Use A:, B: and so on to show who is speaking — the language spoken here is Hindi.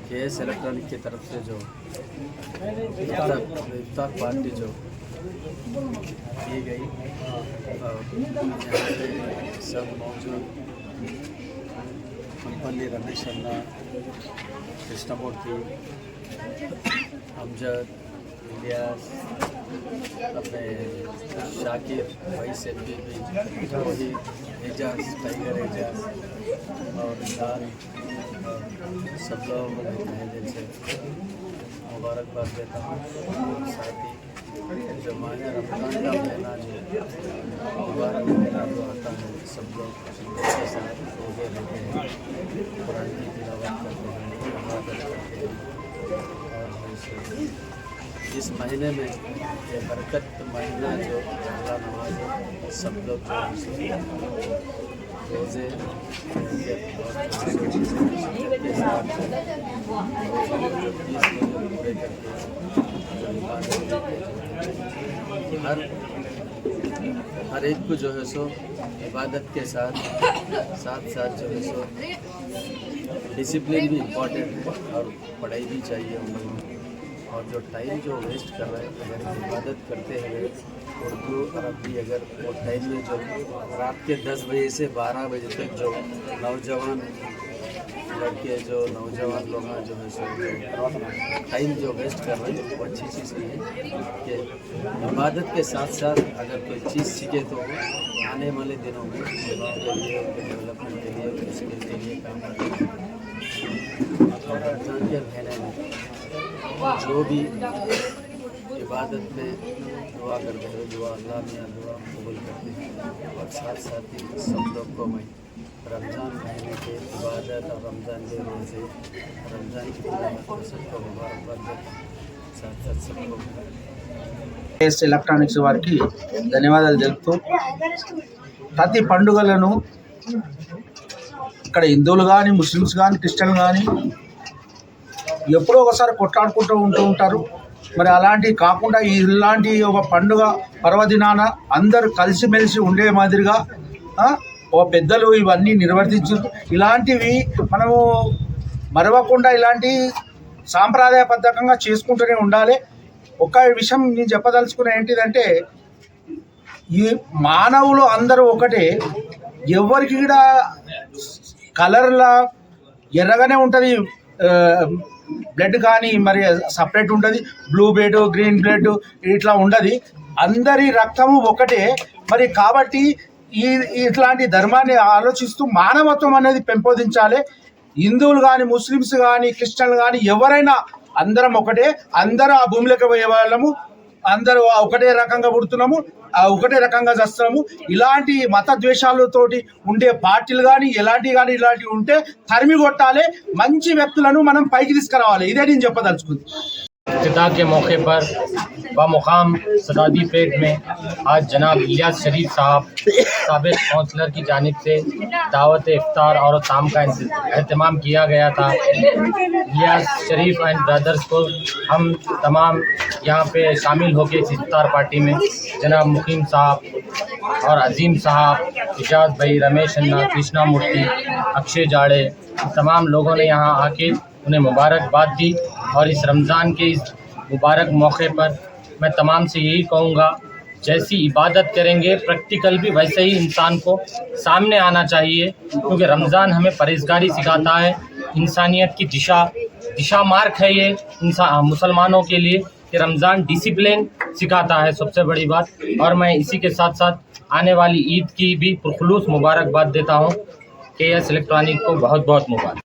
A: केएस इलेक्ट्रॉनिक की तरफ से जो इफ्तार पार्टी जो की गई और यहाँ पे सब मौजूद कंपनी रमेश अन्ना, कृष्णमूर्ति, अमजद, इलियास, अपने शाकिर, वही सेल्फी वही एजाज, टाइगर एजाज और निशान, सब लोग मैं दिल से मुबारकबाद देता हूँ। साथ ही जो माने रमज़ान का महीना जो मुबारक महीना जो आता है, सब लोग शिद्दत के साथ रोज़े रखते हैं, कुरान की तिलावत करते हैं, इबादत करते हैं और इस महीने में ये बरकत महीना जो अल्लाह नवाज सब लोग रोज़े के साथ पूरे करके हर एक को जो है सो इबादत के साथ साथ जो है सो डिसिप्लिन भी इम्पॉर्टेंट है और पढ़ाई भी चाहिए उन लोगों को। और जो टाइम जो वेस्ट कर रहे हैं, अगर इबादत करते हुए उर्दू अरबी अगर वो टाइम में जो रात के 10 बजे से 12 बजे तक जो नौजवान लड़के जो नौजवान लोग हैं जो है सो टाइम जो वेस्ट कर रहे हैं वो अच्छी चीज़ नहीं है कि इबादत के साथ साथ अगर कोई चीज़ सीखे तो आने वाले दिनों में के लिए उनके डेवलपमेंट के लिए स्किल के लिए काम करें। और रमज़ान के महीने में जो भी इबादत में दुआ करते हैं, दुआ अल्लाह में दुआ कबूल करते हैं। और साथ साथ ही सब लोग को मैं रमज़ान महीने के इबादत और रमज़ान के रोज़े रमज़ान की तिलावत सबको मुबारकबाद देता हूँ। साथ साथ सबको
B: కేఎస్ ఎలక్ట్రానిక్స్ వారికి ధన్యవాదాలు తెలుపుతూ ప్రతి పండుగలను ఇక్కడ హిందువులు కానీ ముస్లిమ్స్ కానీ క్రిస్టియన్లు కానీ ఎప్పుడో ఒకసారి కొట్లాడుకుంటూ ఉంటారు. మరి అలాంటివి కాకుండా ఇలాంటి ఒక పండుగ పర్వదినాన అందరూ కలిసిమెలిసి ఉండే మాదిరిగా ఓ పెద్దలు ఇవన్నీ నిర్వర్తించారు. ఇలాంటివి మనము మరవకుండా ఇలాంటి సాంప్రదాయబద్ధంగా చేసుకుంటూనే ఉండాలి. ఒక విషయం నేను చెప్పదలుచుకున్న ఏంటిదంటే ఈ మానవులు అందరూ ఒకటే, ఎవరికి కూడా కలర్లా ఎర్రగానే ఉంటుంది బ్లడ్ కానీ మరి సపరేట్ ఉంటుంది, బ్లూ బ్లడ్ గ్రీన్ బ్లడ్ ఇట్లా ఉండదు, అందరి రక్తము ఒకటే. మరి కాబట్టి ఇట్లాంటి ధర్మాన్ని ఆలోచిస్తూ మానవత్వం అనేది పెంపొందించాలి. హిందువులు కానీ ముస్లిమ్స్ కానీ క్రిస్టియన్లు కానీ ఎవరైనా అందరం ఒకటే, అందరూ ఆ భూమిలోకి పోయే వాళ్ళము, అందరూ ఒకటే రకంగా పుడుతున్నాము, ఒకటే రకంగా చేస్తున్నాము. ఇలాంటి మత ద్వేషాలతోటి ఉండే పార్టీలు కానీ ఇలాంటివి ఉంటే తరిమి కొట్టాలి, మంచి వ్యక్తులను మనం పైకి తీసుకురావాలి. ఇదే నేను చెప్పదలుచుకుంది.
C: इफ्तिताह के मौके पर बमुकाम सदादी पेट में आज जनाब इलियास शरीफ साहब साबिक़ काउंसलर की जानिब से दावत इफ्तार और ताम का अहतमाम किया गया था। इलियास शरीफ एंड ब्रदर्स को हम तमाम यहाँ पे शामिल होकर इस इफ्तार पार्टी में जनाब मुकीम साहब और अजीम साहब, इजाज भाई, रमेश अन्ना, कृष्णा मूर्ति, अक्षय जाड़े, तमाम लोगों ने यहाँ आके उन्हें मुबारकबाद दी। और इस रमज़ान के इस मुबारक मौके पर मैं तमाम से यही कहूँगा, जैसी इबादत करेंगे प्रैक्टिकल भी वैसे ही इंसान को सामने आना चाहिए, क्योंकि रमज़ान हमें परहेज़गारी सिखाता है, इंसानियत की दिशा मार्ग है ये मुसलमानों के लिए कि रमज़ान डिसिप्लिन सिखाता है, सबसे बड़ी बात। और मैं इसी के साथ साथ आने वाली ईद की भी पुरखुलूस मुबारकबाद देता हूँ। केएस इलेक्ट्रॉनिक को बहुत बहुत मुबारक।